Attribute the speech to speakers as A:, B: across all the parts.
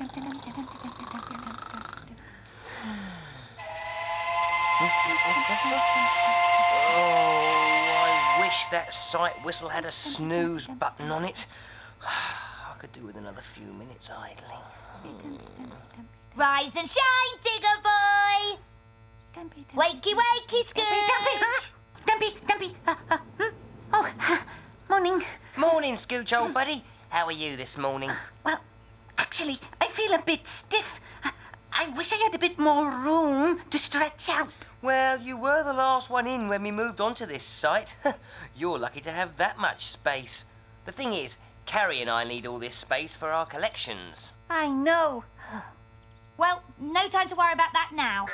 A: Oh, I wish that sight whistle had a snooze button on it. I could do with another few minutes idling.
B: Rise and shine, Digger boy! Wakey, wakey, Scooch!
C: Dumpy. Morning.
A: Morning, Scooch, old buddy. How are you this morning?
C: Well, actually, I feel a bit stiff. I wish I had a bit more room to stretch out.
A: Well, you were the last one in when we moved on to this site. You're lucky to have that much space. The thing is, Carrie and I need all this space for our collections.
C: I know.
B: Well, no time to worry about that now.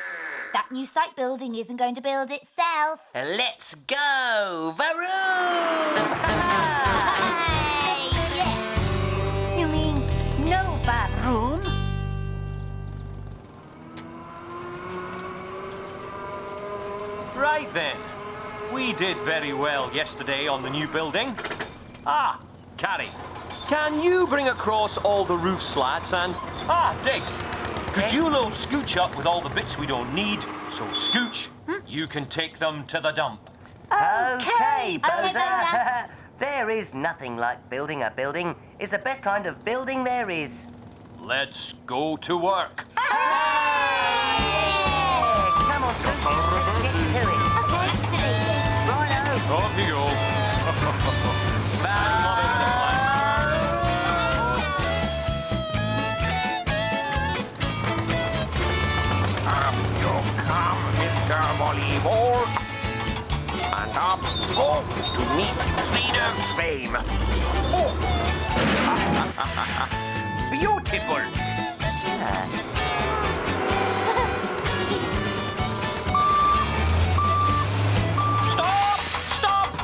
B: That new site building isn't going to build itself.
A: Let's go! Varoo!
B: Hey, yeah.
C: You mean no bathroom?
D: Right then. We did very well yesterday on the new building. Ah, Carrie, can you bring across all the roof slats and... Diggs, could you load Scooch up with all the bits we don't need, so Scooch, you can take them to the dump.
A: Okay, Boza.
B: Boza.
A: There is nothing like building a building. It's the best kind of building there is.
D: Let's go to work.
A: Yeah, come on, Scooch. Let's get to it.
B: Okay. Absolutely.
A: Righto.
D: Off you go. Bad mother with a plan.
E: Up you come, Mr. Volleyball. And up you go to meet Swedish fame. Oh. Beautiful.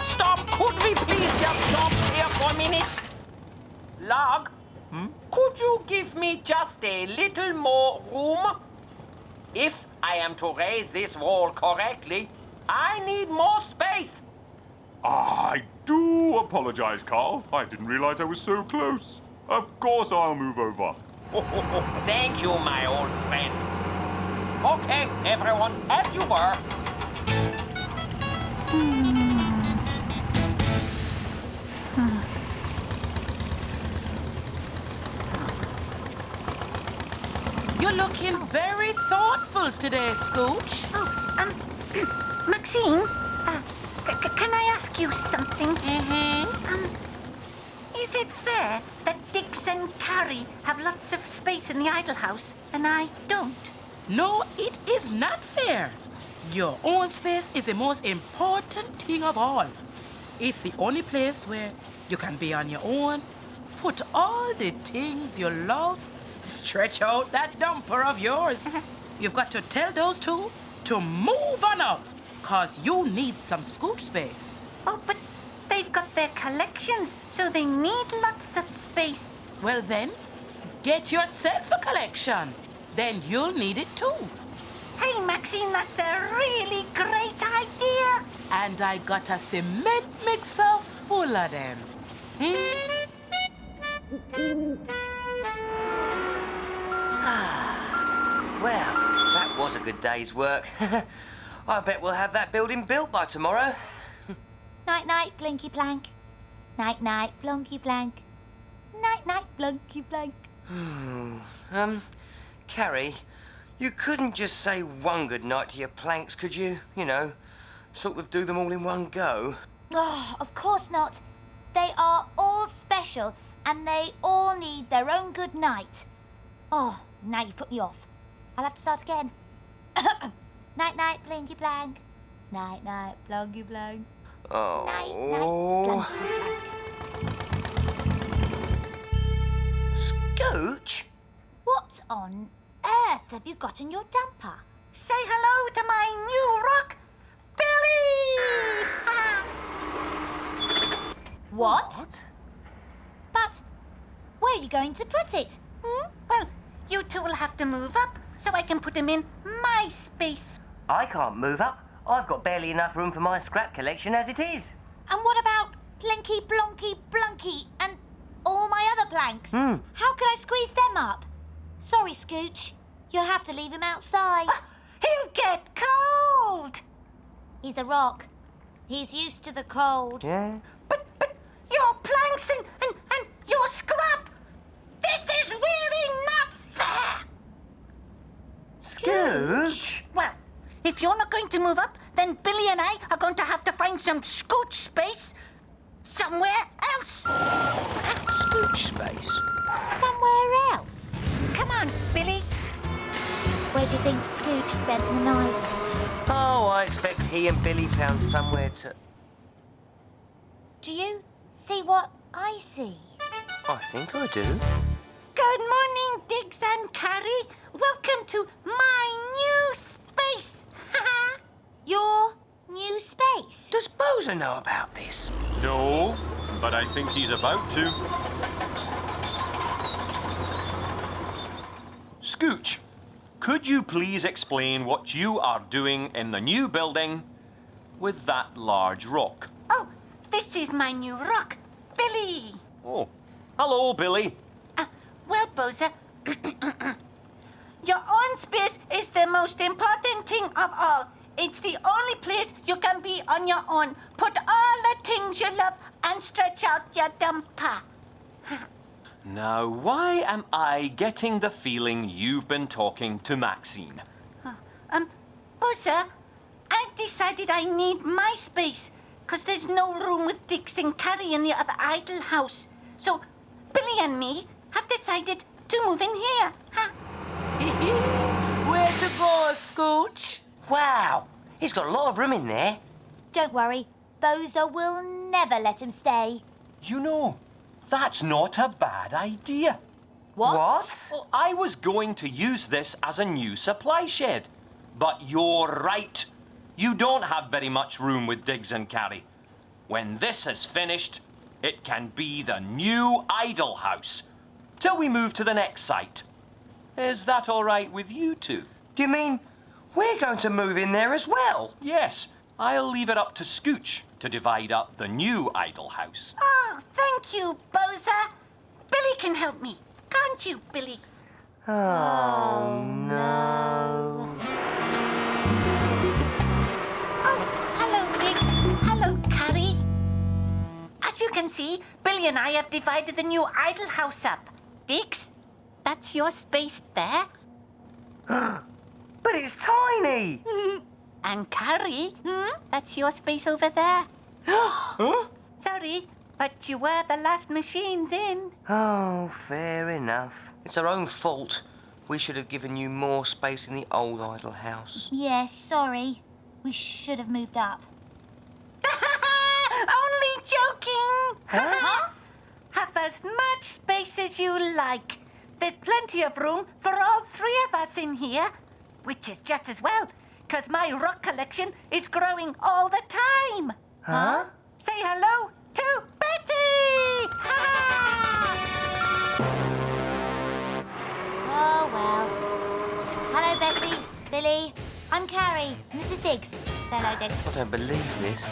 E: Stop. Could we please just stop here for a minute? Log, could you give me just a little more room? If I am to raise this wall correctly, I need more space.
F: I do apologize, Carl. I didn't realize I was so close. Of course I'll move over.
E: Thank you, my old friend. Okay, everyone, as you were.
G: You're looking very thoughtful today, Scooch.
C: Maxine, can I ask you something? Is it fair that Dix and Carrie have lots of space in the idle house and I don't?
G: No, it is not fair. Your own space is the most important thing of all. It's the only place where you can be on your own, put all the things you love, stretch out that dumper of yours. You've got to tell those two to move on up, 'cause you need some Scooch space.
C: Oh, but they've got their collections, so they need lots of space.
G: Well then, get yourself a collection. Then you'll need it too.
C: Hey, Maxine, that's a really great idea.
G: And I got a cement mixer full of them.
A: Well, that was a good day's work. I bet we'll have that building built by tomorrow.
B: Night-night, Blinky Plank. Night-night, Blunky Blank. Night-night, Blunky Blank.
A: Carrie, you couldn't just say one good night to your planks, could you? You know, sort of do them all in one go.
B: Oh, of course not. They are all special and they all need their own good night. Oh, now you've put me off. I'll have to start again. Night-night, Blinky Blank. Night-night, Blunky Blank.
A: Oh.
B: Night-night, Blunky Blank.
A: Scooch?
B: What on earth have you got in your dumper?
C: Say hello to my new rock, Billy!
B: What? But where are you going to put it?
C: Well, you two will have to move up so I can put him in my space.
A: I can't move up. I've got barely enough room for my scrap collection as it is.
B: And what about Blinky, Blonky, Blunky and all my other planks? How can I squeeze them up? Sorry, Scooch. You'll have to leave him outside.
C: He'll get cold.
B: He's a rock. He's used to the cold.
A: Yeah?
C: But your planks and your scrap. This is really not fair.
A: Scooch?
C: Well, if you're not going to move up, then Billy and I are going to have to find some scooch space somewhere else.
A: Scooch space?
B: Somewhere else.
C: Come on, Billy.
B: Where do you think Scooch spent the night?
A: Oh, I expect he and Billy found somewhere to...
B: Do you see what I see?
A: I think I do.
C: Good morning, Diggs and Carrie. Welcome to my new space.
B: Your new space?
A: Does Boza know about this?
D: No, but I think he's about to. Scooch, could you please explain what you are doing in the new building with that large rock?
C: Oh, this is my new rock, Billy.
D: Oh, hello, Billy.
C: Well, Boza, your own space is the most important thing of all. It's the only place you can be on your own. Put all the things you love and stretch out your dumper.
D: Now, why am I getting the feeling you've been talking to Maxine?
C: Boza, I've decided I need my space, 'cause there's no room with Dix and Carrie in the other idol house. So, Billy and me have decided to move in here.
G: Where to go, Scooch?
A: Wow, he's got a lot of room in there.
B: Don't worry. Boza will never let him stay.
D: You know, that's not a bad idea.
B: What?
D: Well, I was going to use this as a new supply shed. But you're right. You don't have very much room with Diggs and Carrie. When this is finished, it can be the new idol house. Till we move to the next site. Is that all right with you two?
A: You mean we're going to move in there as well?
D: Yes, I'll leave it up to Scooch to divide up the new idol house.
C: Oh, thank you, Boza. Billy can help me. Can't you, Billy?
A: Oh, no.
C: Oh, hello, Diggs. Hello, Carrie. As you can see, Billy and I have divided the new idol house up. Diggs, that's your space there.
A: But it's tiny!
C: And Carrie, that's your space over there.
A: Huh?
C: Sorry, but you were the last machines in.
A: Oh, fair enough. It's our own fault. We should have given you more space in the old idol house.
B: Yes, sorry. We should have moved up.
C: Only joking.
B: Huh?
C: Have as much space as you like. There's plenty of room for all three of us in here, which is just as well, 'cause my rock collection is growing all the time.
A: Huh?
C: Say hello to Betty!
B: Oh, well. Hello, Betty, Billy. I'm Carrie, and this is Diggs. Say hello, Diggs.
A: I don't believe this.